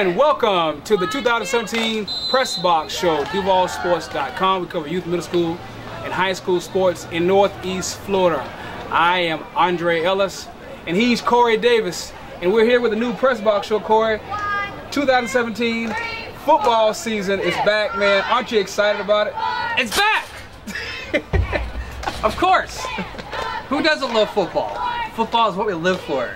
And welcome to the 2017 PRESSBOX Show, DuvalSports.com. We cover youth, middle school, and high school sports in Northeast Florida. I am Andre Ellis, and he's Corey Davis, and we're here with a new PRESSBOX Show. Corey, 2017 football season is back, man. Aren't you excited about it? It's back! Of course! Who doesn't love football? Football is what we live for.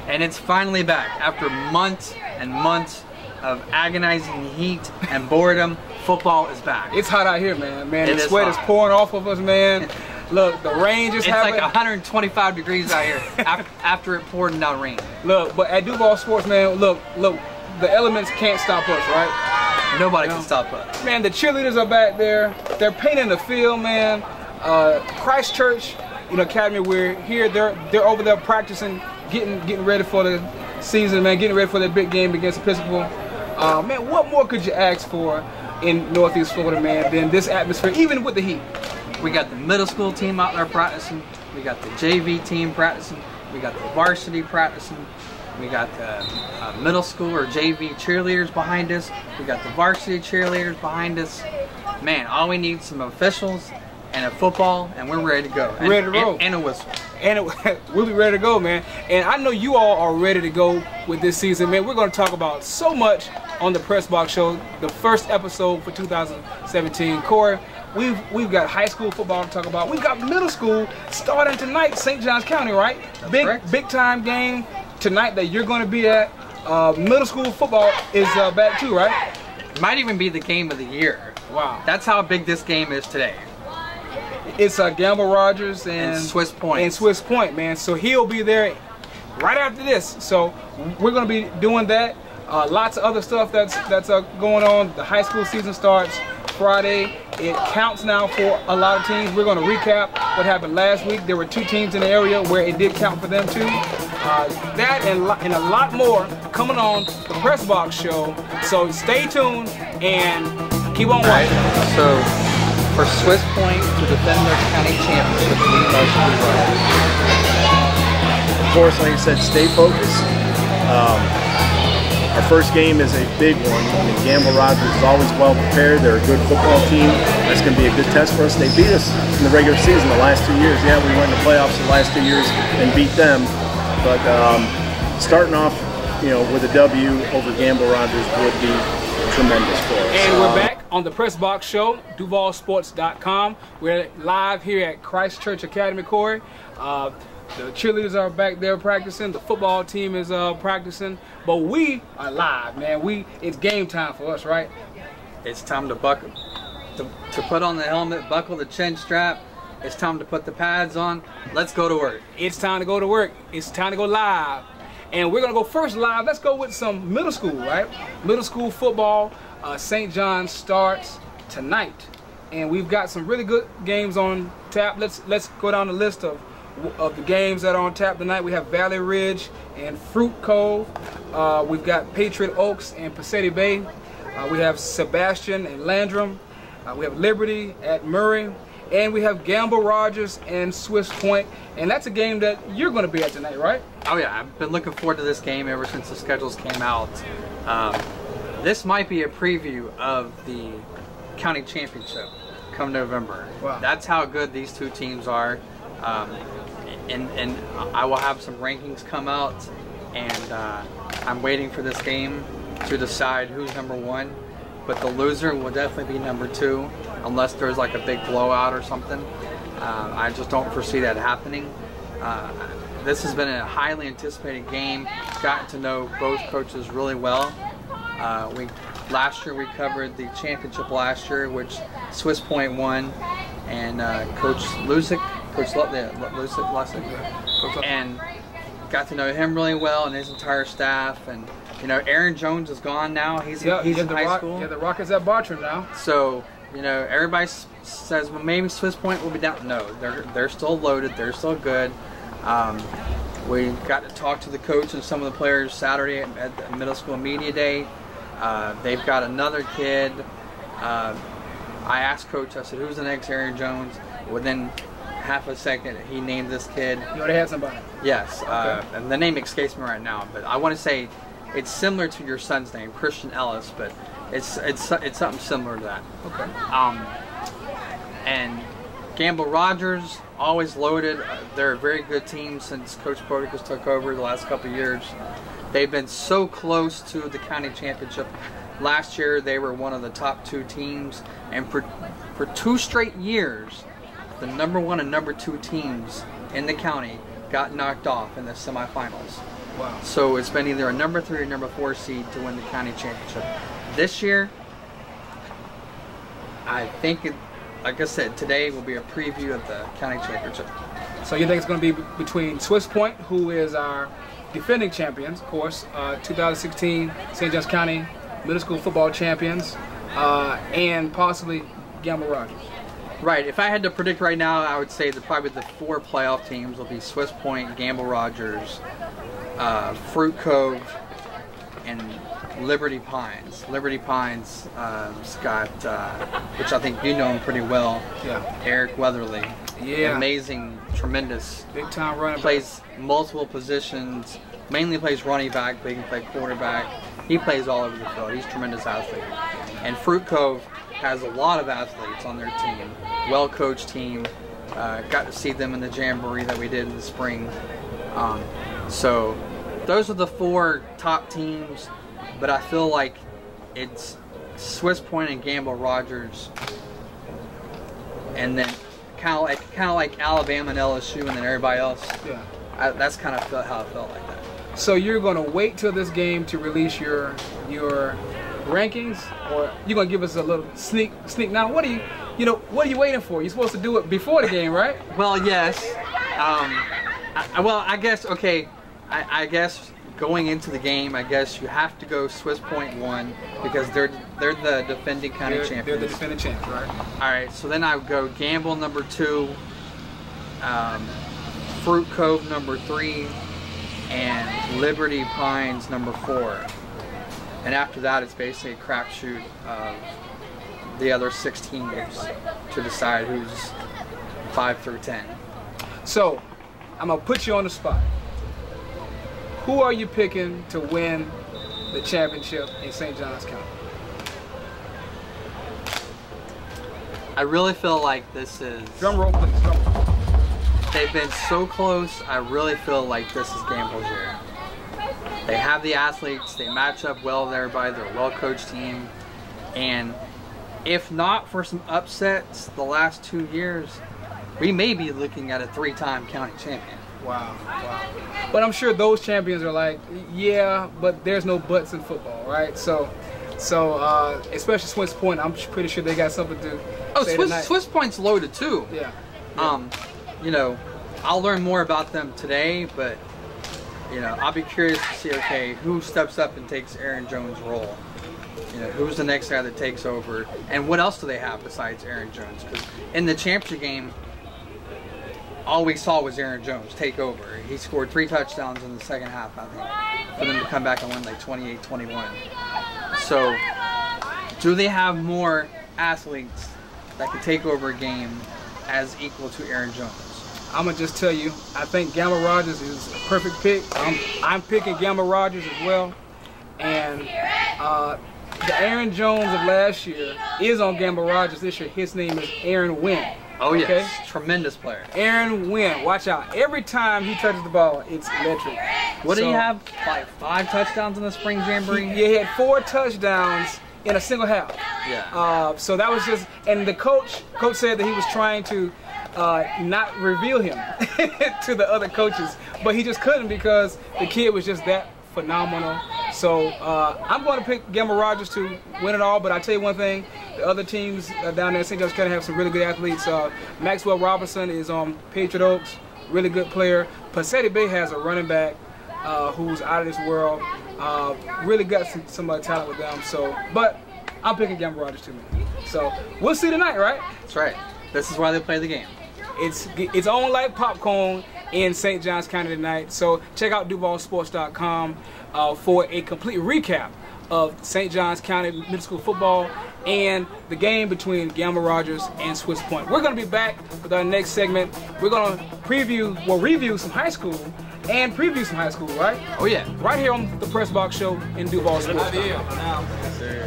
And it's finally back. After months and months of agonizing heat and boredom, football is back. It's hot out here, man. The sweat is pouring off of us, man. Look, the rain just happened. It's like 125 degrees out here after it poured down rain. Look, but at Duval Sports, man, look, the elements can't stop us, right? Nobody can stop us. Man, the cheerleaders are back there. They're painting the field, man. Christchurch, Academy, we're here. They're over there practicing, getting ready for the season, man. Getting ready for their big game against Episcopal. Man, what more could you ask for in Northeast Florida, man, than this atmosphere, even with the heat? We got the middle school team out there practicing. We got the JV team practicing. We got the varsity practicing. We got the middle school or JV cheerleaders behind us. We got the varsity cheerleaders behind us. Man, all we need is some officials and a football, and we're ready to go. Ready to roll. And a whistle. And we'll be ready to go, man. And I know you all are ready to go with this season, man. We're going to talk about so much on the PRESSBOX Show, the first episode for 2017. Corey, we've got high school football to talk about. We've got middle school starting tonight, St. Johns County, right? Big time game tonight that you're going to be at. Middle school football is back too, right? Might even be the game of the year. Wow. That's how big this game is today. It's Gamble Rogers and Swiss Point. And Swiss Point, man. So he'll be there right after this. So we're going to be doing that. Lots of other stuff that's going on. The high school season starts Friday. It counts now for a lot of teams. We're going to recap what happened last week. There were 2 teams in the area where it did count for them too. That and a lot more coming on the PRESSBOX Show. So stay tuned and keep on watching. Right. So for Swiss Point to defend their county championship, we must be right. Of course, like I said, stay focused. Our first game is a big one. I mean, Gamble Rogers is always well prepared. They're a good football team. That's going to be a good test for us. They beat us in the regular season the last 2 years. Yeah, we went in the playoffs the last 2 years and beat them. But starting off, with a W over Gamble Rogers would be tremendous for us. And we're back on the PRESSBOX Show, DuvalSports.com. We're live here at Christchurch Academy, Corey. The cheerleaders are back there practicing. The football team is practicing. But we are live, man. It's game time for us, right? It's time to buckle, to put on the helmet, buckle the chin strap. It's time to put the pads on. Let's go to work. It's time to go to work. It's time to go live. And we're going to go first live. Let's go with some middle school, right? Middle school football. St. John's starts tonight. And we've got some really good games on tap. Let's go down the list of the games that are on tap tonight. We have Valley Ridge and Fruit Cove. We've got Patriot Oaks and Passetti Bay. We have Sebastian and Landrum. We have Liberty at Murray. And we have Gamble Rogers and Swiss Point. And that's a game that you're going to be at tonight, right? Oh yeah, I've been looking forward to this game ever since the schedules came out. This might be a preview of the county championship come November. Wow. That's how good these 2 teams are. And I will have some rankings come out, and I'm waiting for this game to decide who's number 1. But the loser will definitely be number 2, unless there's like a big blowout or something. I just don't foresee that happening. This has been a highly anticipated game. Gotten to know both coaches really well. Last year we covered the championship last year, which Swiss Point won, and Coach Lusick, and got to know him really well and his entire staff. And Aaron Jones is gone now. He's in high school. Yeah, the Rockets at Bartram now. So everybody says, well, maybe Swiss Point will be down. No, they're still loaded. They're still good. We got to talk to the coach and some of the players Saturday at the middle school media day. They've got another kid. I asked Coach, I said, who's the next Aaron Jones? Within half a second, he named this kid. You already had somebody? Yes. Okay. And the name escapes me right now, but I want to say It's similar to your son's name, Christian Ellis, but it's something similar to that. Okay. And Gamble Rogers, always loaded. They're a very good team since Coach Podicus took over the last couple of years. They've been so close to the county championship. Last year, they were one of the top 2 teams, and for 2 straight years, the number 1 and number 2 teams in the county got knocked off in the semifinals. Wow. So it's been either a number 3 or number 4 seed to win the county championship. This year, I think, like I said, today will be a preview of the county championship. So you think it's going to be between Swiss Point, who is our defending champions, of course, 2016 St. Johns County Middle School football champions, and possibly Gamble Rogers? Right. If I had to predict right now, I would say that probably the 4 playoff teams will be Swiss Point, Gamble Rogers, Fruit Cove, and Liberty Pines. Liberty Pines has got, which I think you know him pretty well. Yeah. Eric Weatherly. Yeah. Amazing, tremendous. Big time running. Plays multiple positions. Mainly plays running back, but he can play quarterback. He plays all over the field. He's a tremendous athlete. And Fruit Cove has a lot of athletes on their team. Well-coached team. Got to see them in the jamboree that we did in the spring. So those are the 4 top teams. But I feel like it's Swiss Point and Gamble Rogers, and then kind of like Alabama and LSU, and then everybody else. Yeah. That's kind of how I felt like that. So you're going to wait till this game to release your rankings, or you're going to give us a little sneak now? What are you waiting for? You're supposed to do it before the game, right? Well, yes. I guess, okay. I guess going into the game, I guess you have to go Swiss Point 1 because they're the defending county champions. They're the defending champs, right? All right. So then I would go Gamble number 2, Fruit Cove number 3, and Liberty Pines number 4. And after that, it's basically a crapshoot of the other 6 teams to decide who's 5 through 10. So I'm gonna put you on the spot. Who are you picking to win the championship in St. Johns County? I really feel like this is... Drum roll, please. Drum roll. They've been so close. I really feel like this is Gamble's year. They have the athletes. They match up well with everybody. They're a well-coached team. And if not for some upsets the last 2 years, we may be looking at a 3-time county champion. Wow. But I'm sure those champions are like, yeah, but there's no buts in football, right? So especially Swiss Point, I'm pretty sure they got something to say tonight. Swiss Point's loaded too. Yeah. I'll learn more about them today, but I'll be curious to see, okay, who steps up and takes Aaron Jones' role. Who's the next guy that takes over, and what else do they have besides Aaron Jones? Because in the championship game, all we saw was Aaron Jones take over. He scored 3 touchdowns in the second half, I think, for them to come back and win like 28-21. So, do they have more athletes that can take over a game as equal to Aaron Jones? I'm gonna just tell you, I think Gamble Rogers is a perfect pick. I'm picking Gamble Rogers as well, and the Aaron Jones of last year is on Gamble Rogers this year. His name is Aaron Wynn. Oh yes, okay? Tremendous player. Aaron Wynn, watch out. Every time he touches the ball, it's electric. What did he have? Like 5 touchdowns in the spring jamboree? He had 4 touchdowns in a single half. Yeah. So that was just, and the coach said that he was trying to not reveal him to the other coaches, but he just couldn't because the kid was just that phenomenal. So I'm going to pick Gamble Rogers to win it all, but I tell you one thing, the other teams down there in St. Johns County have some really good athletes. Maxwell Robinson is on Patriot Oaks, really good player. Passetti Bay has a running back who's out of this world. Really got some talent with them. So, but I'm picking Gamble Rogers too, man. So we'll see tonight, right? That's right. This is why they play the game. It's on like popcorn in St. Johns County tonight. So check out DuvalSports.com for a complete recap of St. Johns County Middle School football and the game between Gamble Rogers and Swiss Point. We're going to be back with our next segment. We're going to review some high school, and preview some high school, right? Oh yeah. Right here on the Press Box Show in Duval Sports. Now,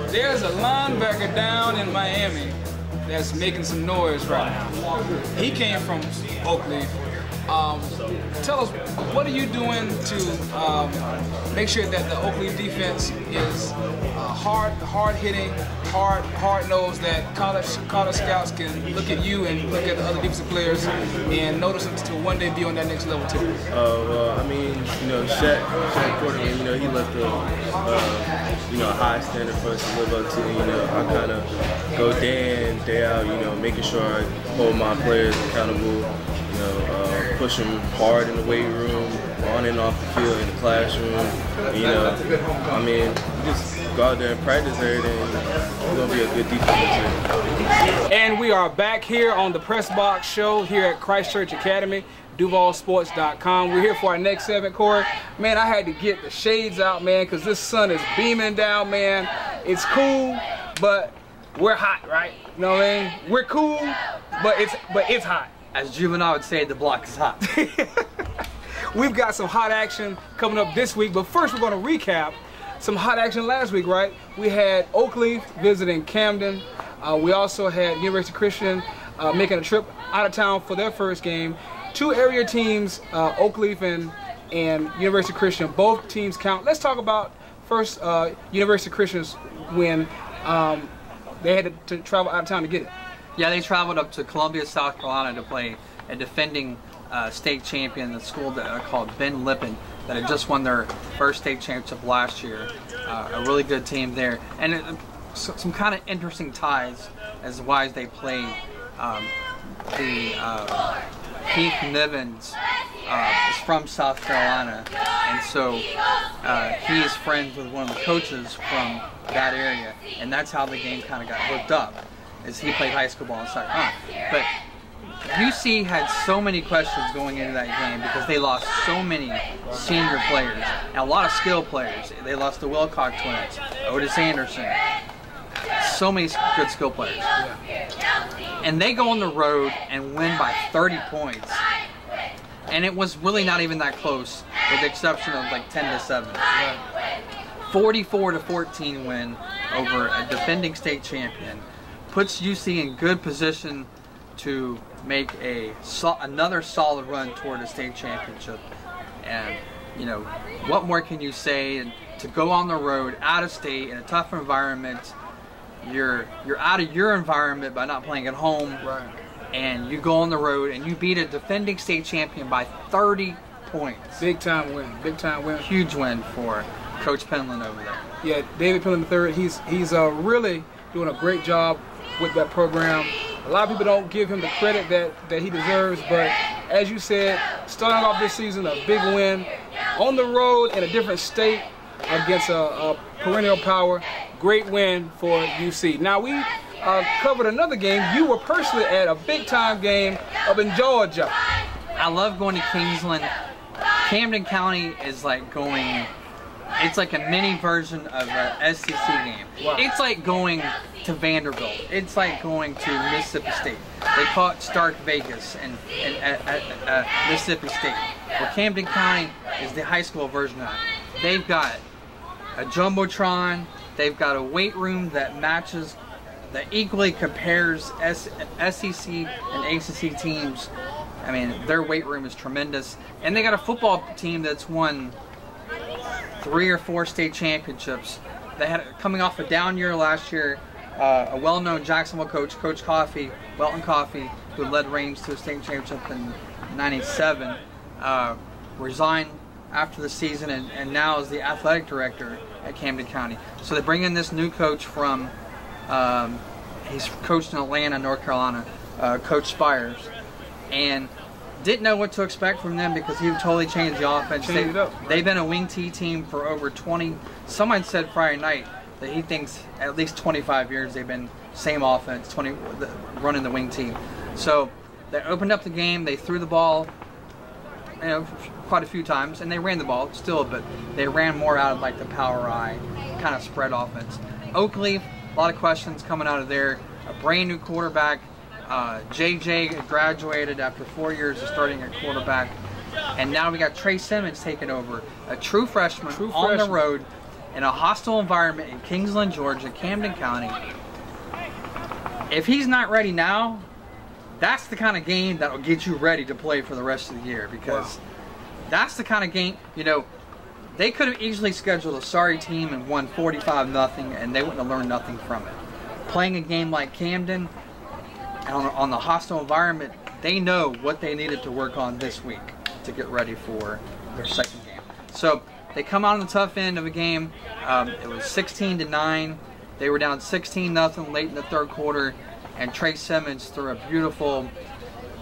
there's a linebacker down in Miami that's making some noise right now. He came from Oakleaf. Tell us, what are you doing to make sure that the Oakleaf defense is hard-hitting, hard-nosed, that college scouts can look at you and look at the other defensive players and notice them to one day be on that next level too? Well, I mean, Shaq Portland, he left a high standard for us to live up to. I kind of go day in, day out, making sure I hold my players accountable. Push them hard in the weight room, on and off the field, in the classroom. I mean, you just go out there and practice every day. It's going to be a good defense team. And we are back here on the Press Box Show here at Christchurch Academy, DuvalSports.com. We're here for our next segment, Corey. Man, I had to get the shades out, man, because this sun is beaming down, man. It's cool, but we're hot, right? You know what I mean? We're cool, but it's hot. As Juvenile would say, the block is hot. We've got some hot action coming up this week, but first we're going to recap some hot action last week, right? We had Oakleaf visiting Camden. We also had University Christian making a trip out of town for their first game. Two area teams, Oakleaf and University Christian, both teams count. Let's talk about first University Christian's win. They had to travel out of town to get it. Yeah, they traveled up to Columbia, South Carolina to play a defending state champion, the school that called Ben Lippen, that had just won their first state championship last year. A really good team there. And some kind of interesting ties as to why they played. Keith Nivens is from South Carolina, and so he is friends with one of the coaches from that area, and that's how the game kind of got hooked up, as he played high school ball in South Carolina. But UC had so many questions going into that game because they lost so many senior players and a lot of skill players. They lost the Wilcock twins, Otis Anderson, so many good skill players. And they go on the road and win by 30 points. And it was really not even that close, with the exception of like 10-7. 44-14 win over a defending state champion puts UC in good position to make another solid run toward a state championship. And what more can you say? And to go on the road, out of state, in a tough environment, you're out of your environment by not playing at home, right? And you go on the road and you beat a defending state champion by 30 points. Big time win. Big time win. Huge win for Coach Penland over there. Yeah, David Penland III. He's really doing a great job with that program. A lot of people don't give him the credit that he deserves, but as you said, starting off this season, a big win on the road in a different state against a perennial power. Great win for UC. Now we covered another game. You were personally at a big-time game up in Georgia. I love going to Kingsland. Camden County is like going, it's like a mini version of an SEC game. Wow. It's like going to Vanderbilt. It's like going to Mississippi State. They call it Stark Vegas in Mississippi State. Well, Camden County is the high school version of it. They've got a Jumbotron. They've got a weight room that matches, that equally compares SEC and ACC teams. I mean, their weight room is tremendous. And they got a football team that's won 3 or 4 state championships. They had, coming off a down year last year, a well-known Jacksonville coach, Coach Coffey, Welton Coffey, who led Reigns to a state championship in '97, resigned after the season and now is the athletic director at Camden County. So they bring in this new coach from, he's coached in Atlanta, North Carolina, Coach Spires, and didn't know what to expect from them because he totally changed the offense. They've been a wing T team for over 20, someone said Friday night that he thinks at least 25 years they've been same offense, running the wing team. So they opened up the game, they threw the ball, quite a few times, and they ran the ball still, but they ran more out of like the power I kind of spread offense. Oakleaf, a lot of questions coming out of there. A brand new quarterback. JJ graduated after 4 years of starting at quarterback. And now we got Trey Simmons taking over, a true freshman on the road in a hostile environment in Kingsland, Georgia, Camden County. If he's not ready now, that's the kind of game that will get you ready to play for the rest of the year, because that's the kind of game, you know, they could have easily scheduled a sorry team and won 45-0, and they wouldn't have learned nothing from it. Playing a game like Camden on the hostile environment, they know what they needed to work on this week to get ready for their second game. So they come out on the tough end of a game. It was 16-9. They were down 16-0 late in the third quarter, and Trey Simmons threw a beautiful,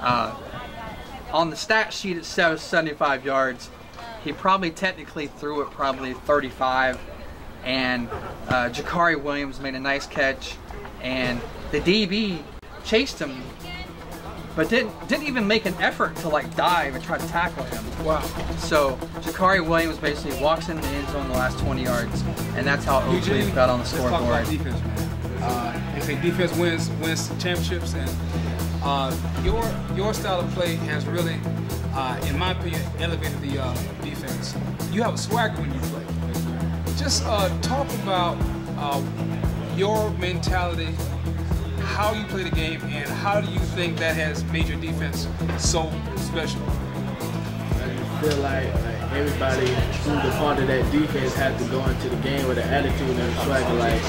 on the stat sheet it says 75 yards. He probably technically threw it probably 35, and Jakari Williams made a nice catch, and the DB chased him, but didn't even make an effort to like dive and try to tackle him. Wow. So Jakari Williams basically walks in the end zone the last 20 yards, and that's how Oakley got on the scoreboard. Let's talk about defense, man. They say defense wins championships, and your style of play has really, in my opinion, elevated the defense. You have a swagger when you play. Just talk about your mentality, how you play the game, and how do you think that has made your defense so special? I feel like everybody who's a part of that defense has to go into the game with an attitude and a swagger. Like,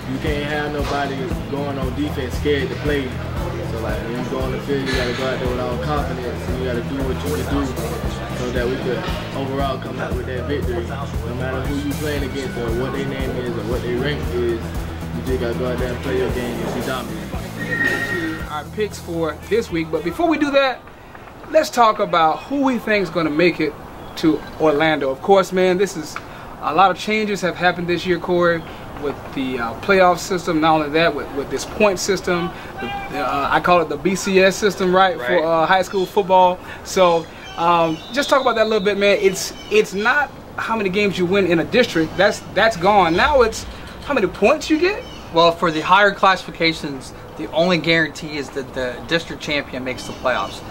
you can't have nobody going on defense scared to play. So like, when you go on the field, you gotta go out there with all confidence, and you gotta do what you can do so that we could overall come out with that victory. No matter who you playing against or what their name is or what their rank is, you just gotta go out there and play your game and be dominant. Our picks for this week, but before we do that, let's talk about who we think is going to make it to Orlando. Of course, man, this is a lot of changes have happened this year, Corey, with the playoff system. Not only that, with this point system, I call it the BCS system, right. For high school football. So just talk about that a little bit, man. It's not how many games you win in a district. That's gone. Now it's how many points you get. Well, for the higher classifications, the only guarantee is that the district champion makes the playoffs.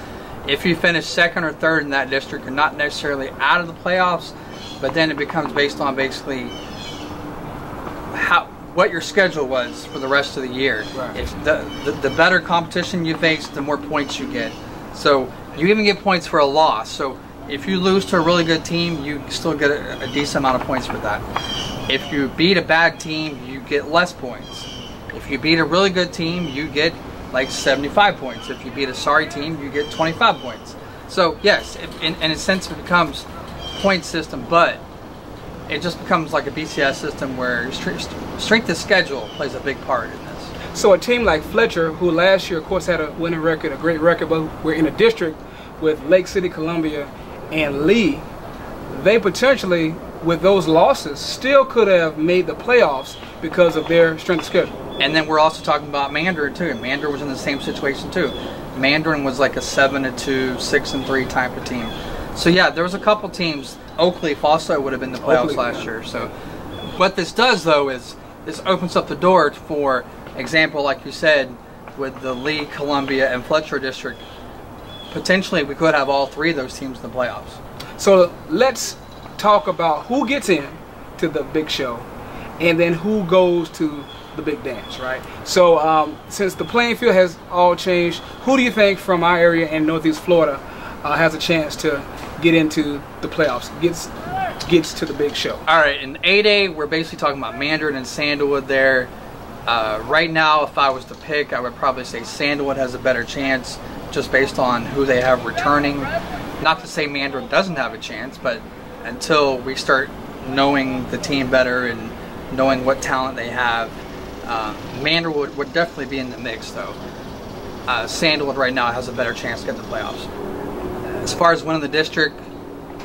If you finish second or third in that district, you're not necessarily out of the playoffs, but then it becomes based on basically what your schedule was for the rest of the year. Right. If the better competition you face, the more points you get. So you even get points for a loss. So if you lose to a really good team, you still get a decent amount of points for that. If you beat a bad team, you get less points. If you beat a really good team, you get like 75 points. If you beat a sorry team, you get 25 points. So yes, in a sense it becomes a point system, but it just becomes like a BCS system where strength of schedule plays a big part in this. So a team like Fletcher, who last year of course had a winning record, a great record, but we're in a district with Lake City, Columbia, and Lee, they potentially, with those losses, still could have made the playoffs because of their strength of schedule. And then we're also talking about Mandarin too. Mandarin was in the same situation too. Mandarin was like a 7-2, 6-3 type of team. So yeah, there was a couple teams. Oakleaf also would have been the playoffs last year. So what this does though is this opens up the door for example, like you said, with the Lee, Columbia, and Fletcher district. Potentially we could have all three of those teams in the playoffs. So let's talk about who gets in to the big show and then who goes to the big dance, right? So since the playing field has all changed, who do you think from our area in Northeast Florida has a chance to get into the playoffs, gets to the big show? All right, in 8A, we're basically talking about Mandarin and Sandalwood there. Right now, if I was to pick, I would probably say Sandalwood has a better chance just based on who they have returning. Not to say Mandarin doesn't have a chance, but until we start knowing the team better and knowing what talent they have, Mandarin would definitely be in the mix though. Sandalwood right now has a better chance to get in the playoffs. As far as winning the district,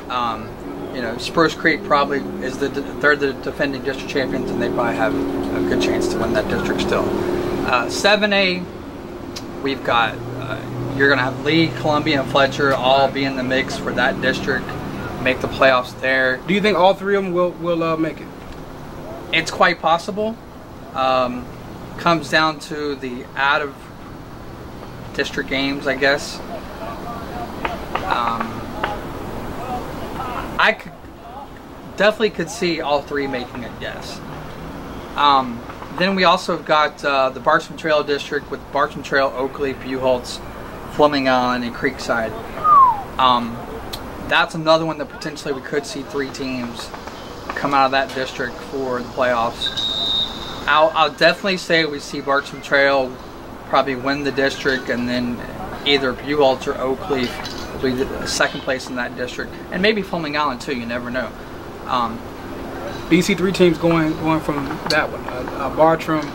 you know, Spruce Creek probably is they're the defending district champions, and they probably have a good chance to win that district still. 7A, we've got you're going to have Lee, Columbia, and Fletcher all be in the mix for that district, make the playoffs there. Do you think all three of them will make it? It's quite possible. Comes down to the out of district games, I guess. I definitely could see all three making it, yes. Then we also have got the Barksman Trail District with Barksman Trail, Oakley, Buchholz, Fleming Island, and Creekside. That's another one that potentially we could see 3 teams come out of that district for the playoffs. I'll definitely say we see Barksman Trail probably win the district, and then either Buchholz or Oakley will be the second place in that district, and maybe Fleming Island too. You never know. BC 3 teams going from that one. Bartram,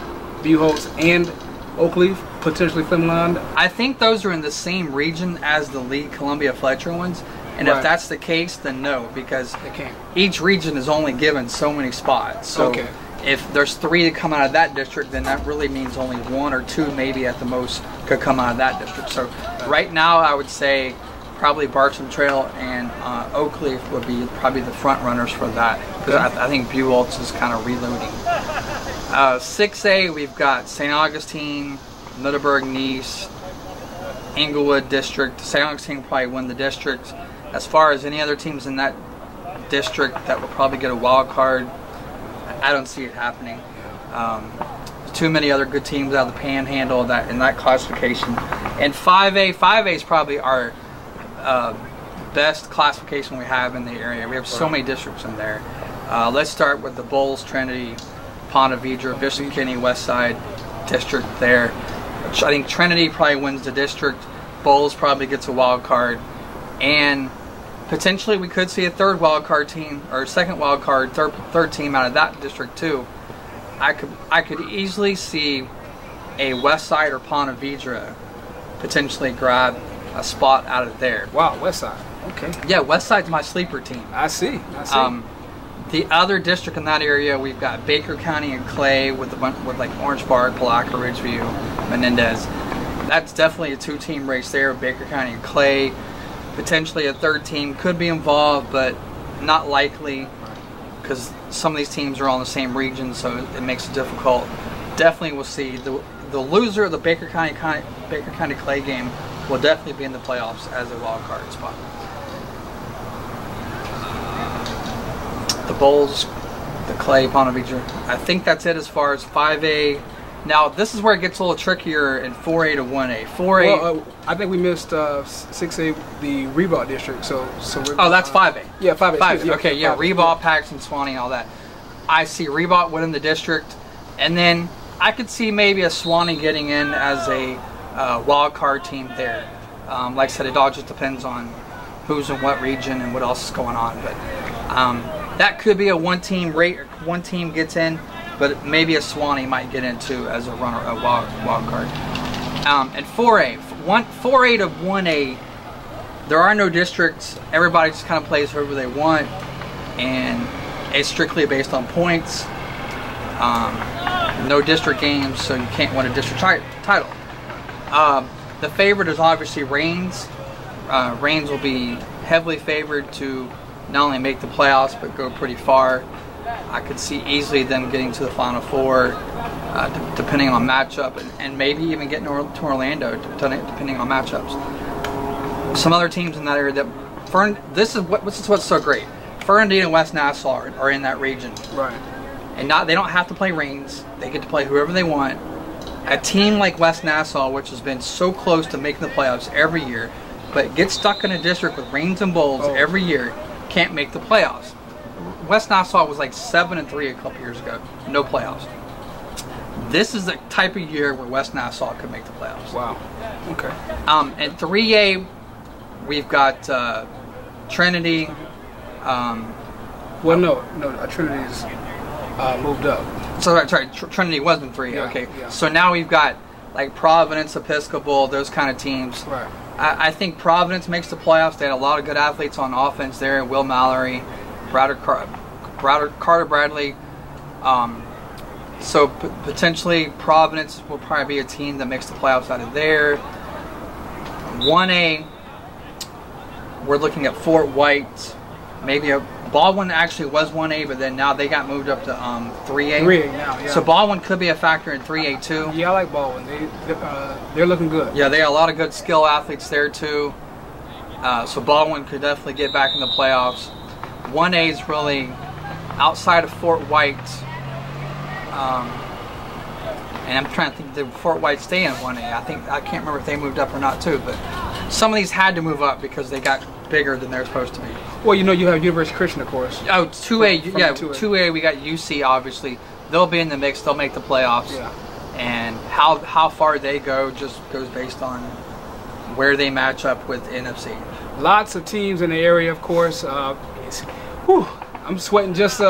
Buchholz, and Oakley, potentially Fleming Island. I think those are in the same region as the Lee Columbia Fletcher ones. And Right. if that's the case, then no, because They can't. each region is only given so many spots. So Okay. if there's 3 that come out of that district, then that really means only 1 or 2 maybe at the most could come out of that district. So right now I would say probably Barksman Trail and Oakley would be probably the front runners for that, because I think Buchholz is kind of reloading. 6A, we've got St. Augustine, Middleburg, Nice, Englewood District. St. Augustine will probably win the district. As far as any other teams in that district that will probably get a wild card, I don't see it happening. Too many other good teams out of the Panhandle in that classification. And 5A is probably our best classification we have in the area. We have so many districts in there. Let's start with the Bowles, Trinity, Ponte Vedra, Bishop Kenny, West Side district there. I think Trinity probably wins the district. Bowles probably gets a wild card, and potentially we could see a third wild card team or second wild card, third team out of that district too. I could easily see a West Side or Ponte Vedra potentially grab a spot out of there. Wow, West Side. Okay. Yeah, West Side's my sleeper team. I see. The other district in that area, we've got Baker County and Clay with like Orange Park, Palaca, Ridgeview, Menendez. That's definitely a 2-team race there, Baker County and Clay. Potentially a third team could be involved, but not likely, because some of these teams are all in the same region, so it makes it difficult. Definitely we'll see the loser of the Baker County Clay game will definitely be in the playoffs as a wild card spot. The Bowles, the Clay, Ponte Vedra. I think that's it as far as 5A. Now this is where it gets a little trickier in 4A to 1A. 4A. Well, I think we missed 6A, the Reebok district. So we're, oh, that's 5A. Yeah, 5A. 5A. Okay, yeah, 5A. Reebok, Paxton, Swanee, all that. I see Reebok winning the district, and then I could see maybe a Swanee getting in as a wild card team there. Like I said, it all just depends on who's in what region and what else is going on. But that could be a one team gets in, but maybe a Swanee might get into as a runner, a wild card. And 4A, 4A to 1A, there are no districts. Everybody just kind of plays whoever they want, and it's strictly based on points. No district games, so you can't win a district title. The favorite is obviously Rains. Rains will be heavily favored to not only make the playoffs but go pretty far. I could see easily them getting to the Final Four, depending on matchup, and maybe even getting to Orlando, depending on matchups. Some other teams in that area this is what's so great. Fernandina and West Nassau are in that region, Right. and they don't have to play Rains. They get to play whoever they want. A team like West Nassau, which has been so close to making the playoffs every year, but gets stuck in a district with Rains and Bowles every year, can't make the playoffs. West Nassau was like 7-3 a couple years ago, no playoffs. This is the type of year where West Nassau could make the playoffs. Wow. Okay. And 3A, we've got Trinity. Well, no, Trinity's moved up. So that's right, Trinity was in 3A. Yeah, Okay. yeah. So now we've got like Providence, Episcopal, those kind of teams. Right. I think Providence makes the playoffs. They had a lot of good athletes on offense there. Will Mallory, Carter Bradley. So potentially Providence will probably be a team that makes the playoffs out of there. 1A, we're looking at Fort White. Maybe Baldwin actually was 1A, but then now they got moved up to 3A. 3A now, yeah. So Baldwin could be a factor in 3A too. Yeah, I like Baldwin. They're looking good. Yeah, they got a lot of good skill athletes there too. So Baldwin could definitely get back in the playoffs. 1A is really outside of Fort White. And I'm trying to think, did Fort White stay in 1A? I can't remember if they moved up or not too, but some of these had to move up because they got bigger than they're supposed to be. Well, you know, you have University Christian, of course. Oh, 2A, From yeah, 2A. 2A, we got UC, obviously. They'll be in the mix, they'll make the playoffs. Yeah. And how far they go just goes based on where they match up with NFC. Lots of teams in the area, of course. I'm sweating just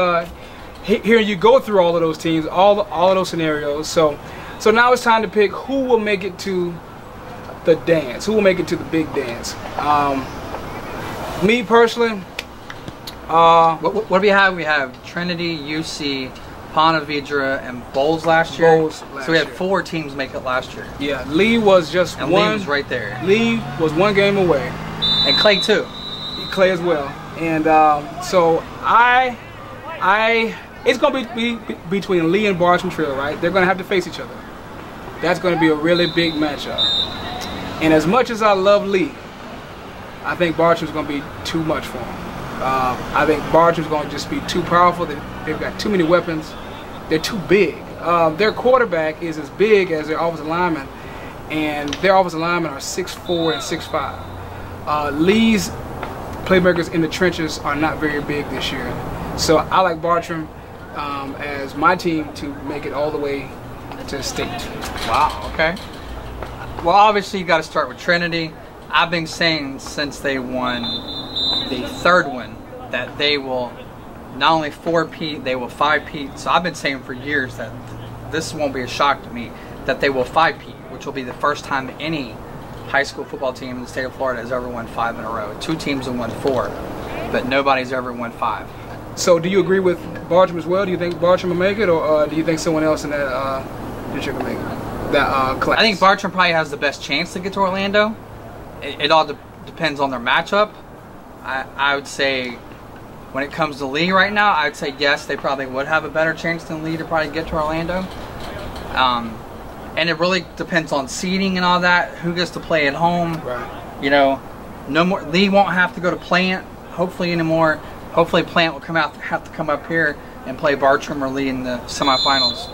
hearing you go through all of those teams, all of those scenarios. So now it's time to pick who will make it to the dance, who will make it to the big dance. Me personally, What do we have? We have Trinity, UC, Ponte Vedra, and Bowles last year. Bowles last so we had year. 4 teams make it last year. yeah, Lee was just And one. Lee was right there. Lee was one game away. And Clay too. Clay as well. And so it's going to be between Lee and Bartram Trail, right? They're going to have to face each other. That's going to be a really big matchup. And as much as I love Lee, I think Bartram's going to be too much for him. I think Bartram's going to just be too powerful. They've got too many weapons. They're too big. Their quarterback is as big as their offensive lineman, and their offensive linemen are 6'4" and 6'5". Lee's playmakers in the trenches are not very big this year. So I like Bartram as my team to make it all the way to state. Wow, okay. Well, obviously you got to start with Trinity. I've been saying since they won the 3rd one that they will not only 4-peat, they will 5-peat. So I've been saying for years that this won't be a shock to me, that they will 5-peat, which will be the first time any high school football team in the state of Florida has ever won 5 in a row. 2 teams have won 4, but nobody's ever won 5. So do you agree with Bartram as well? Do you think Bartram will make it, or do you think someone else in that district will make it? That class? I think Bartram probably has the best chance to get to Orlando. It all depends on their matchup. I would say when it comes to Lee right now, I'd say yes, they probably would have a better chance than Lee to probably get to Orlando. And it really depends on seeding and all that, who gets to play at home. Right. You know, no more. Lee won't have to go to Plant, hopefully anymore. Hopefully Plant will have to come up here and play Bartram or Lee in the semifinals,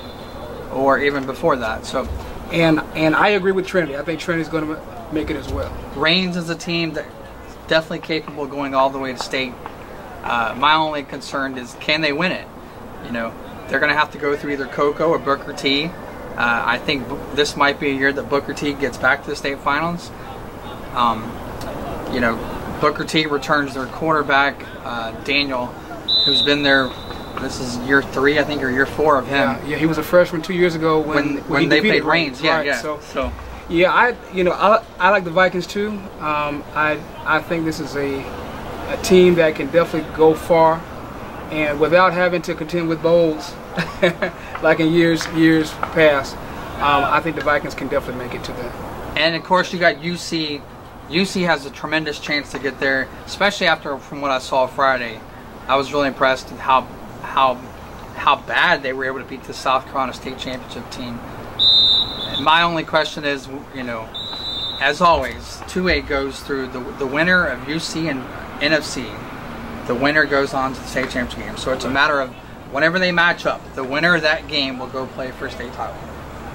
or even before that. So, and I agree with Trinity. I think Trinity's going to make it as well. Reigns is a team that's definitely capable of going all the way to state. My only concern is, can they win it? You know, they're going to have to go through either Coco or Booker T. I think this might be a year that Booker T gets back to the state finals. You know, Booker T returns their quarterback, Daniel, who's been there. This is year 3, I think, or year 4 of him. Yeah, he was a freshman 2 years ago when they played Reigns. Yeah, right, yeah. So yeah, I like the Vikings too. I think this is a team that can definitely go far, and without having to contend with Bowles like in years past. I think the Vikings can definitely make it to that. And of course, you got UC. UC has a tremendous chance to get there, especially from what I saw Friday. I was really impressed with how bad they were able to beat the South Carolina State Championship team. And my only question is, you know, as always, 2A goes through the winner of UC and NFC. The winner goes on to the state championship game. So it's a matter of whenever they match up, the winner of that game will go play for state title.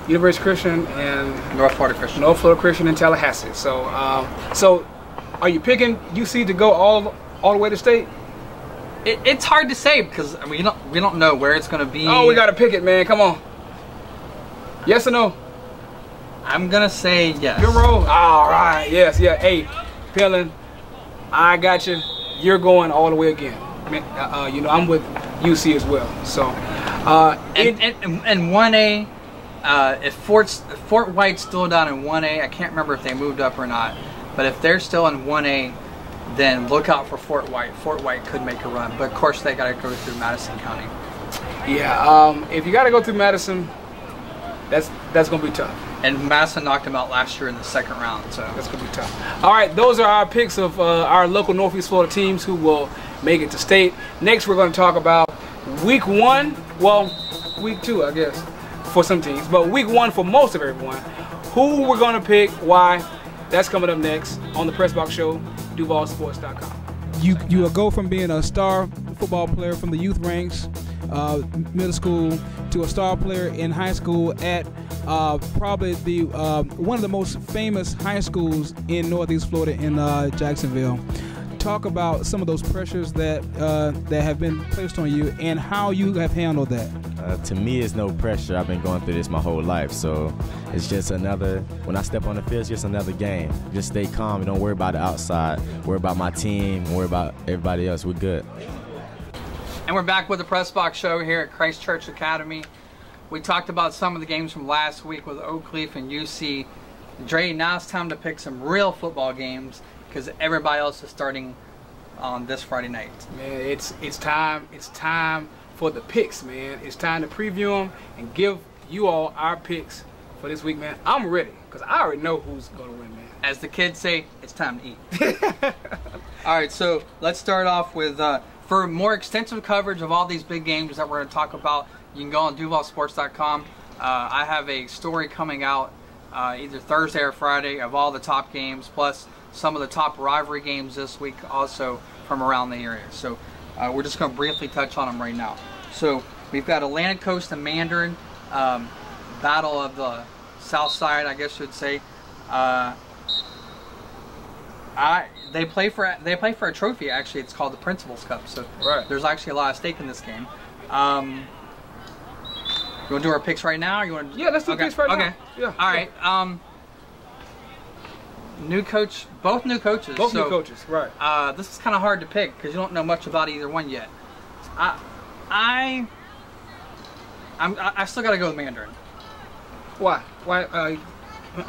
University Christian and North Florida Christian. North Florida Christian in Tallahassee. So, so are you picking UC to go all the way to state? It's hard to say because we don't know where it's going to be. Oh, we got to pick it, man. Come on. Yes or no? I'm gonna say yes. Good roll. All right. Yes. Yeah. Hey, Pillin, I got you. You're going all the way again. You know, I'm with UC as well. So, and 1A. If Fort White's still down in 1A, I can't remember if they moved up or not. But if they're still in 1A, then look out for Fort White. Fort White could make a run, but of course they got to go through Madison County. Yeah. If you got to go through Madison, that's gonna be tough. And Madison knocked them out last year in the 2nd round, so that's gonna be tough. All right, those are our picks of our local Northeast Florida teams who will make it to state. Next, we're going to talk about week 1. Well, week 2, I guess, for some teams, but week 1 for most of everyone. Who we're going to pick, why? That's coming up next on the PRESSBOX Show, DuvalSports.com. You will go from being a star football player from the youth ranks, middle school, to a star player in high school at probably the one of the most famous high schools in Northeast Florida in Jacksonville. Talk about some of those pressures that that have been placed on you and how you have handled that. To me, it's no pressure. I've been going through this my whole life, so it's just another, when I step on the field, it's just another game. Just stay calm and don't worry about the outside. Worry about my team, worry about everybody else. We're good. And we're back with the PRESSBOX Show here at Christ Church Academy. We talked about some of the games from last week with Oakleaf and UC. Dre, now it's time to pick some real football games because everybody else is starting on this Friday night. Man, it's time for the picks, man. It's time to preview them and give you all our picks for this week, man. I'm ready because I already know who's going to win, man. As the kids say, it's time to eat. All right, so let's start off with, for more extensive coverage of all these big games that we're going to talk about, you can go on duvalsports.com. I have a story coming out either Thursday or Friday of all the top games, plus some of the top rivalry games this week also from around the area. So we're just going to briefly touch on them right now. So we've got Atlantic Coast and Mandarin, battle of the South Side, I guess you'd say. They play for a trophy. Actually, it's called the Principals Cup. So there's actually a lot of stake in this game. You want to do our picks right now? Or you want to... Yeah, let's do picks right now. Okay. Yeah. All right. New coach, both new coaches. Both new coaches, right. This is kind of hard to pick because you don't know much about either one yet. I still got to go with Mandarin. Why? Why?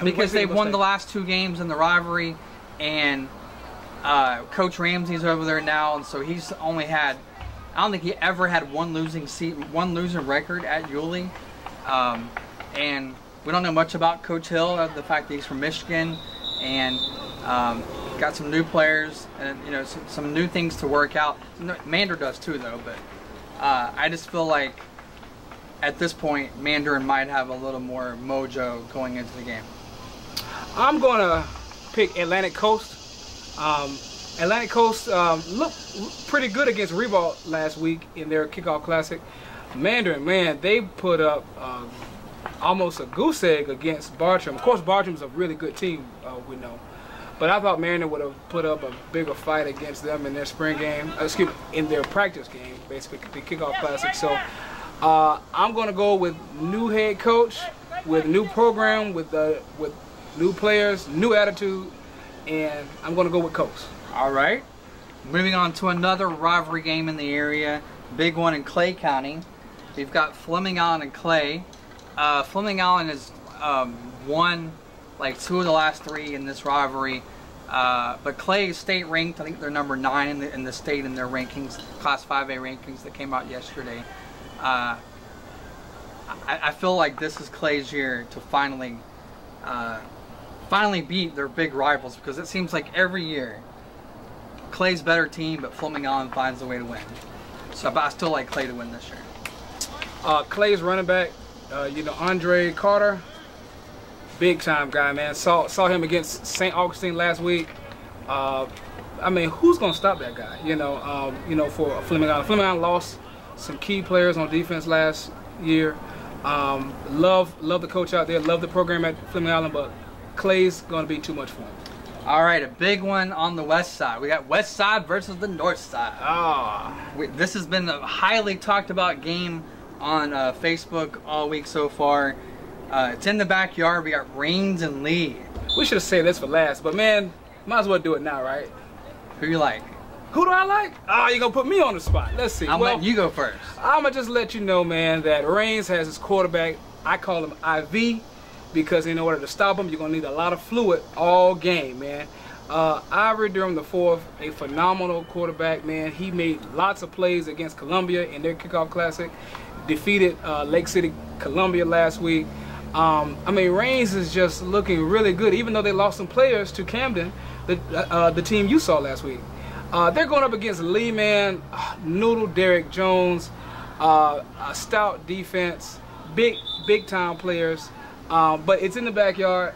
Because they've won the last two games in the rivalry, and Coach Ramsey's over there now, and so he's only had, I don't think he ever had one losing record at Yulee. And we don't know much about Coach Hill, the fact that he's from Michigan, and got some new players, and you know, some new things to work out. Mander does too, though. But I just feel like at this point, Mandarin might have a little more mojo going into the game. I'm gonna pick Atlantic Coast. Atlantic Coast looked pretty good against Revolt last week in their kickoff classic. Mandarin, man, they put up almost a goose egg against Bartram. Of course, Bartram's a really good team, we know. But I thought Mandarin would have put up a bigger fight against them in their spring game, in their practice game, basically the kickoff classic. So I'm going to go with new head coach, with new program, with new players, new attitude, and I'm going to go with Coast. All right. Moving on to another rivalry game in the area, big one in Clay County. We've got Fleming Allen and Clay. Fleming Allen has won like 2 of the last 3 in this rivalry, but Clay is state ranked. I think they're number 9 in the state in their rankings, Class 5A rankings that came out yesterday. I feel like this is Clay's year to finally beat their big rivals, because it seems like every year Clay's better team, but Fleming Allen finds a way to win. So, but I still like Clay to win this year. Clay's running back, Andre Carter, big time guy, man. Saw him against St. Augustine last week. I mean, who's gonna stop that guy? For Fleming Allen. Fleming Allen lost some key players on defense last year. Love the coach out there. Love the program at Fleming Allen, but Clay's gonna be too much for him. All right, a big one on the west side. We got west side versus the north side. This has been a highly talked about game on Facebook all week so far. It's in the backyard. We got Rains and Lee. We should have saved this for last, but man, might as well do it now, right? Who you like? Who do I like? You're gonna put me on the spot. Let's see. I'm letting you go first. I'm gonna just let you know, man, that Rains has his quarterback. I call him IV, because in order to stop him, you're gonna need a lot of fluid all game, man. Ivory Durham IV, a phenomenal quarterback, man. He made lots of plays against Columbia in their kickoff classic. Defeated Lake City Columbia last week. I mean, Rains is just looking really good, even though they lost some players to Camden, the team you saw last week. They're going up against Lee, man. Noodle Derek Jones, a stout defense, big time players. But it's in the backyard.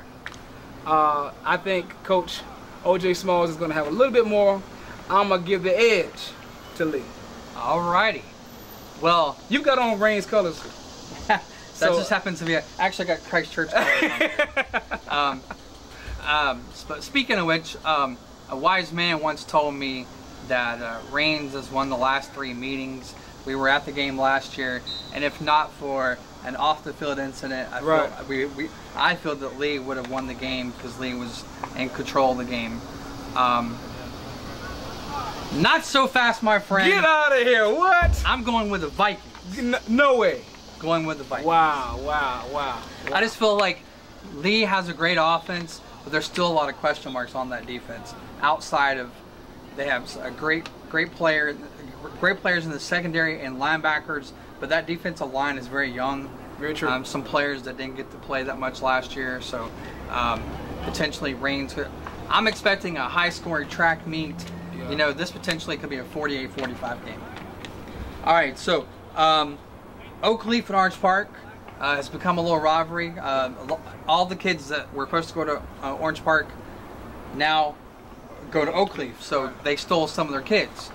I think Coach O.J. Smalls is going to have a little bit more. I'm going to give the edge to Lee. Alrighty. Well, You've got on Reigns colors. that just happens to be. Actually, I got Christchurch colors on. But speaking of which, a wise man once told me that Reigns has won the last 3 meetings. We were at the game last year, and if not for an off-the-field incident, I feel that Lee would have won the game because Lee was in control of the game. Not so fast, my friend. Get out of here! What? I'm going with the Vikings. No way. Going with the Vikings. Wow, wow, wow. I just feel like Lee has a great offense, but there's still a lot of question marks on that defense. Outside of, they have a great players in the secondary and linebackers, but that defensive line is very young. Very true. Some players that didn't get to play that much last year, so potentially Reigns. I'm expecting a high-scoring track meet. Yeah. You know, this potentially could be a 48-45 game. All right, so Oak Leaf and Orange Park has become a little rivalry. All the kids that were supposed to go to Orange Park now go to Oak Leaf, so they stole some of their kids.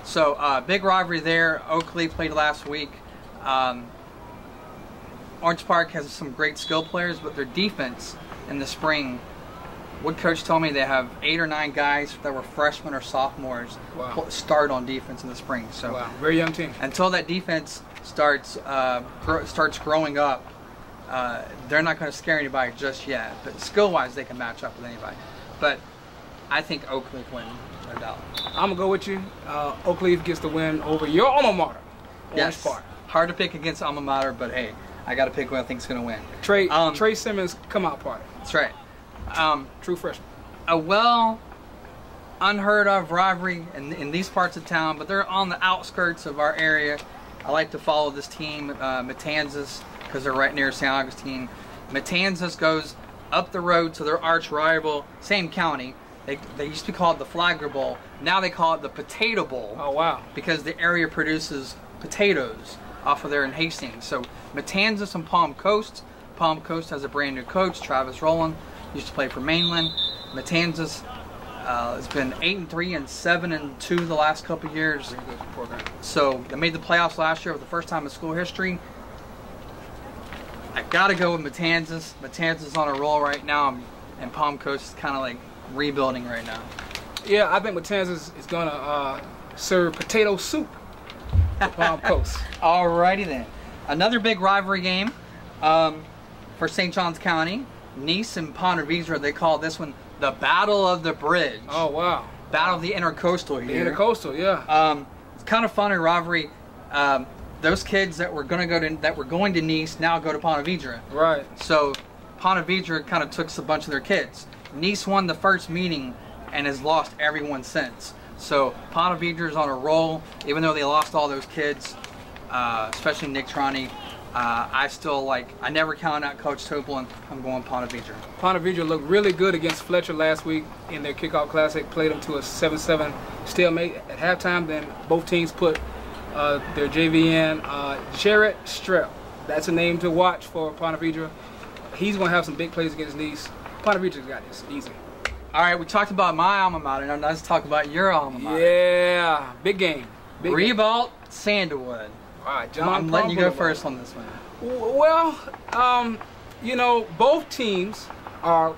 So big rivalry there. Oak Leaf played last week. Orange Park has some great skill players, but their defense in the spring, what coach told me, they have 8 or 9 guys that were freshmen or sophomores start on defense in the spring. So wow, very young team. Until that defense starts growing up, they're not going to scare anybody just yet. But skill-wise, they can match up with anybody. But I think Oak Leaf win, no doubt. I'm gonna go with you. Oak Leaf gets the win over your alma mater, Orange Park. Hard to pick against alma mater, but hey, I got to pick who I think is going to win. Trey Simmons come out party. That's right. True freshman. A unheard of rivalry in these parts of town, but they're on the outskirts of our area. I like to follow this team, Matanzas, because they're right near St. Augustine. Matanzas goes up the road to their arch rival, same county. They used to be called the Flagler Bowl. Now they call it the Potato Bowl. Oh, wow. Because the area produces potatoes off of there in Hastings. So Matanzas and Palm Coast. Palm Coast has a brand new coach, Travis Rowland. Used to play for Mainland. Matanzas has been 8-3 and 7-2 the last couple of years. So they made the playoffs last year for the first time in school history. I gotta go with Matanzas. Matanzas on a roll right now, and Palm Coast is kind of like rebuilding right now. Yeah, I think Matanzas is gonna serve potato soup to Palm Coast. Alrighty then. Another big rivalry game for St. Johns County. Nice and Ponte Vedra, they call this one the Battle of the Bridge. Oh, wow. Battle of the Intercoastal here. The Intercoastal, yeah. It's kind of funny rivalry. Those kids that were going to Nice now go to Ponte Vedra. Right. So Ponte Vedra kind of took a bunch of their kids. Nice won the first meeting and has lost everyone since. So Ponte Vedra's on a roll, even though they lost all those kids, especially Nick Troney. I never count out Coach Topol, I'm going Ponte Vedra. Ponte Vedra looked really good against Fletcher last week in their kickoff classic, played them to a 7-7 stalemate at halftime. Then both teams put their JV in. Jarrett Strepp, that's a name to watch for Ponte Vedra. He's going to have some big plays against Nice. Ponte Vedra's got this easy. All right, we talked about my alma mater. Now let's talk about your alma mater. Yeah, big game. Ribault, Sandalwood. All right, John. I'm letting you go first on this one. Well, you know, both teams are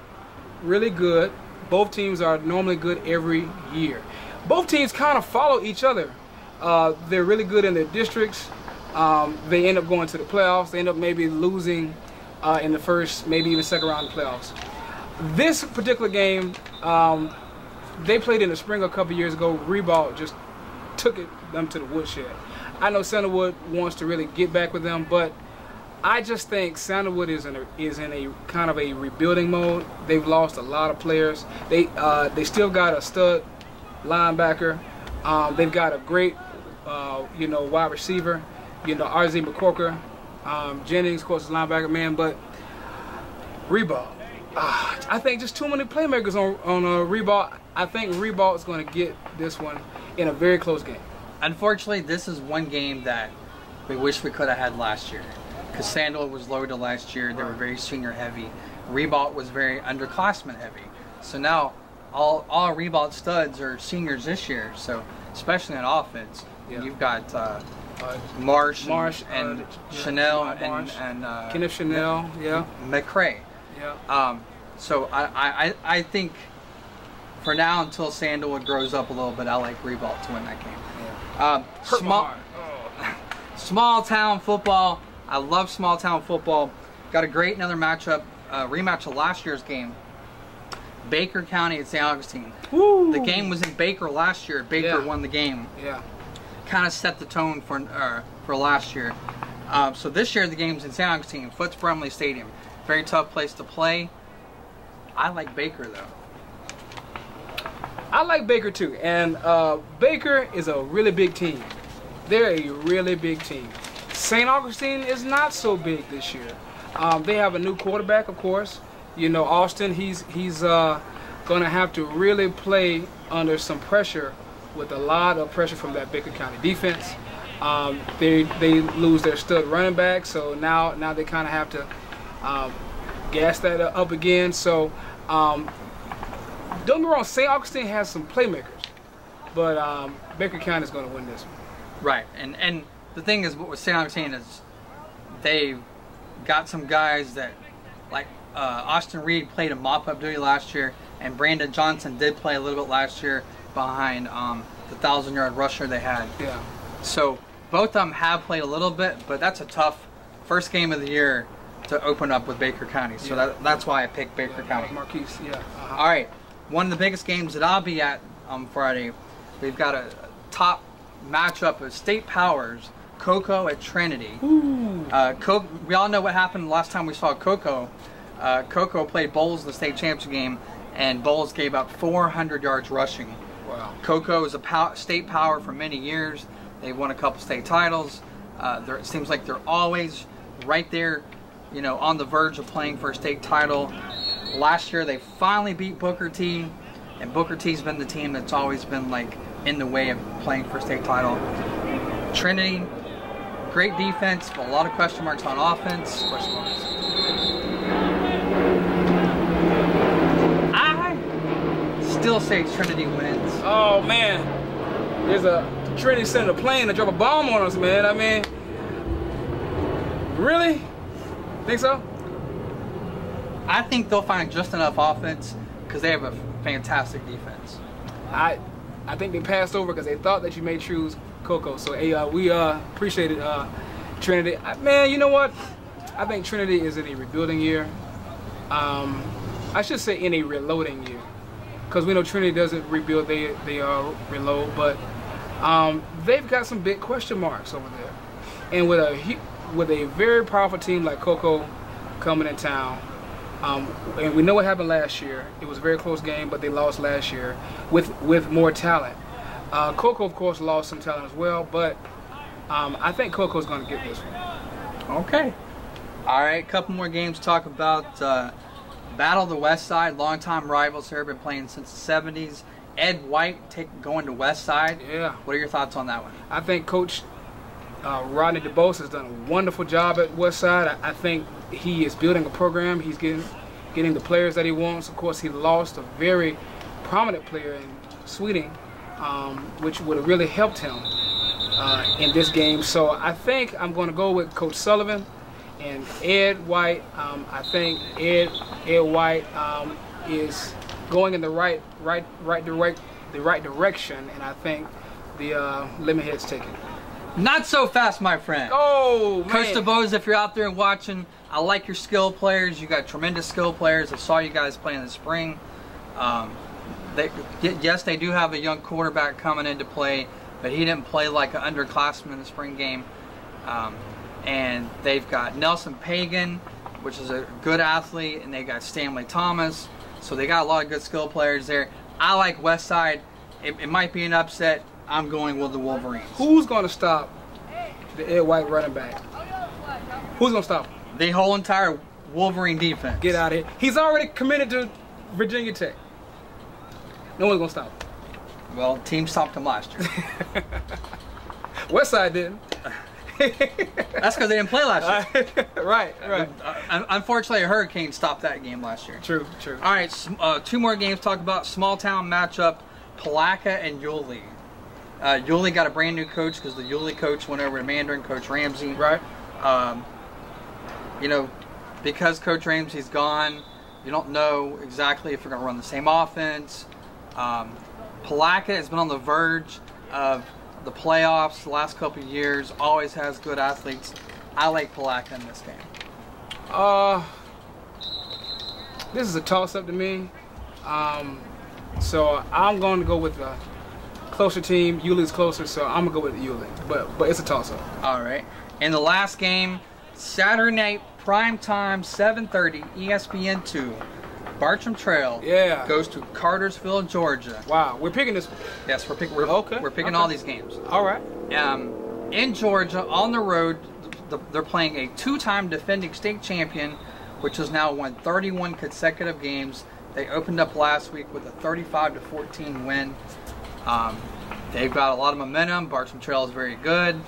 really good. Both teams are normally good every year. Both teams kind of follow each other. They're really good in their districts. They end up going to the playoffs. They end up maybe losing in the first, maybe even second round of the playoffs. This particular game, they played in the spring a couple years ago. Ribault just took them to the woodshed. I know Sandalwood wants to really get back with them, but I just think Sandalwood is in a kind of a rebuilding mode. They've lost a lot of players. They still got a stud linebacker. They've got a great wide receiver. RZ McCorker, Jennings, of course, is linebacker man, but Ribault. I think just too many playmakers on Ribault. I think Ribault is going to get this one in a very close game. Unfortunately, this is one game that we wish we could have had last year. Because Sandalwood was loaded last year. They were very senior heavy. Ribault was very underclassmen heavy. So now all Ribault studs are seniors this year. So especially on offense, Yeah. You've got Marsh and Chanel Marsh, and Kenneth Chanel, yeah. McCray. Yeah. So I think for now, until Sandalwood grows up a little bit, I like Revolt to win that game. Yeah. Small town football. I love small town football. Got a great another matchup, rematch of last year's game. Baker County at St. Augustine. Woo. The game was in Baker last year. Baker won the game. Yeah. Kind of set the tone for last year. So this year the game's in St. Augustine, Foots Brumley Stadium. Very tough place to play. I like Baker though. I like Baker too, and Baker is a really big team. They're a really big team. St. Augustine is not so big this year. They have a new quarterback, of course. You know, Austin, he's going to have to really play under some pressure, with a lot of pressure from that Baker County defense. They lose their stud running back, so now they kind of have to gas that up again. So don't get me wrong, St. Augustine has some playmakers, but Baker County is going to win this one. Right, and the thing is, with St. Augustine is they've got some guys that, like Austin Reed played a mop-up duty last year, and Brandon Johnson did play a little bit last year behind the 1,000-yard rusher they had. Yeah. So both of them have played a little bit, but that's a tough first game of the year to open up with Baker County. So that's why I picked Baker County. Marquise, yeah. All right, one of the biggest games that I'll be at on Friday, we've got a top matchup of state powers, Cocoa at Trinity. We all know what happened the last time we saw Cocoa. Cocoa played Bowles in the state championship game, and Bowles gave up 400 yards rushing. Wow. Cocoa is a state power for many years. They've won a couple state titles. It seems like they're always right there, you know, on the verge of playing for a state title. Last year they finally beat Booker T, and Booker T's been the team that's always been like in the way of playing for a state title. Trinity, great defense, but a lot of question marks on offense. I still say Trinity wins. Oh man, there's a Trinity sending a plane to drop a bomb on us, man. I mean, really? Think so? I think they'll find just enough offense because they have a fantastic defense. I think they passed over because they thought that you may choose Cocoa. So hey, we appreciate it, Trinity. Man, you know what? I think Trinity is in a rebuilding year. I should say in a reloading year, because we know Trinity doesn't rebuild; they reload. But they've got some big question marks over there, and with a very powerful team like Cocoa coming in town. And we know what happened last year. It was a very close game, but they lost last year with more talent. Cocoa, of course, lost some talent as well, but I think Cocoa's going to get this one. Okay. All right, a couple more games to talk about. Battle of the West Side, longtime rivals here, been playing since the 70s. Ed White going to West Side. Yeah. What are your thoughts on that one? I think Coach Rodney DeBose has done a wonderful job at West Side. I think he is building a program. He's getting the players that he wants. Of course, he lost a very prominent player in Sweeting, which would have really helped him in this game. So I think I'm going to go with Coach Sullivan and Ed White. I think Ed White is going in the right direction, and I think the Lemonheads take it. Not so fast, my friend. Oh, man. Coach DeBose, if you're out there watching, I like your skill players. You got tremendous skill players. I saw you guys play in the spring. Yes, they do have a young quarterback coming into play, but he didn't play like an underclassman in the spring game. And they've got Nelson Pagan, which is a good athlete, and they got Stanley Thomas. So they got a lot of good skill players there. I like Westside. It might be an upset. I'm going with the Wolverines. Who's going to stop the Ed White running back? Who's going to stop him? The whole entire Wolverine defense. Get out of here. He's already committed to Virginia Tech. No one's going to stop him. Well, team stopped him last year. Westside didn't. That's because they didn't play last year. Right. Unfortunately, a hurricane stopped that game last year. True. All right, two more games to talk about. Small town matchup, Palaca and Yulee. Yulee got a brand new coach because the Yulee coach went over to Mandarin, Coach Ramsey. Right. You know, because Coach Ramsey's gone, you don't know exactly if you're going to run the same offense. Palatka has been on the verge of the playoffs the last couple of years, always has good athletes. I like Palatka in this game. This is a toss-up to me. So I'm going to go with the closer team. Yulee's closer, so I'm going to go with Yulee. But it's a toss-up. All right. In the last game, Saturday night, prime time, 7:30, ESPN2. Bartram Trail goes to Cartersville, Georgia. Wow, we're picking this one. Yes, we're picking all these games. All right. In Georgia, on the road, they're playing a two-time defending state champion, which has now won 31 consecutive games. They opened up last week with a 35-14 win. They've got a lot of momentum. Bartram Trail is very good.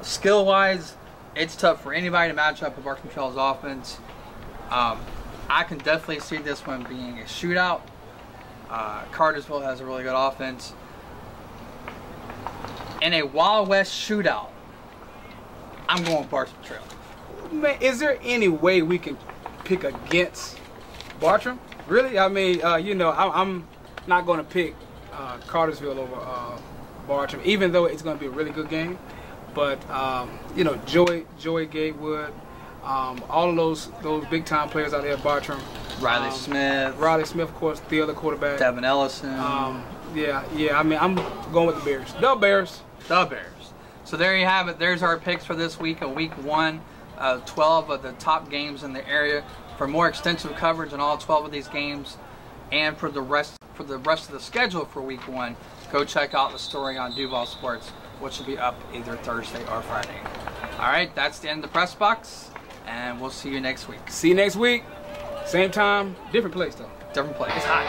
Skill-wise, it's tough for anybody to match up with Bartram Trail's offense. I can definitely see this one being a shootout. Cartersville has a really good offense. In a Wild West shootout, I'm going with Bartram Trail. Man, is there any way we can pick against Bartram? Really? I mean, you know, I'm not going to pick Cartersville over Bartram, even though it's going to be a really good game. But you know, Joey Gatewood, all of those big time players out there at Bartram. Riley Smith, of course, the other quarterback. Devin Ellison. Yeah. I mean, I'm going with the Bears. The Bears. So there you have it. There's our picks for this week, week 1, 12 of the top games in the area. For more extensive coverage on all 12 of these games, and for the rest of the schedule for week 1, go check out the story on Duval Sports, which will be up either Thursday or Friday. All right, that's the end of the press box, and we'll see you next week. See you next week. Same time, different place though. Different place. It's hot.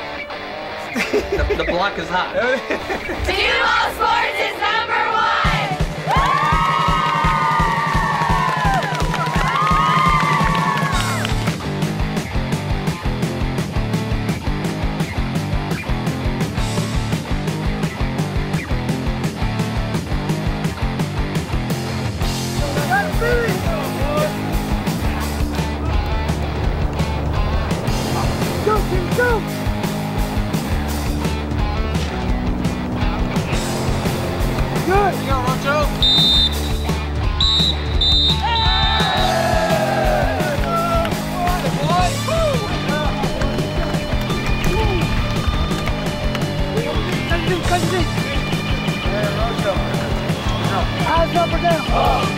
the block is hot. Duval Sports is #1. Go! Good! You go, Rocho! Eyes up or down?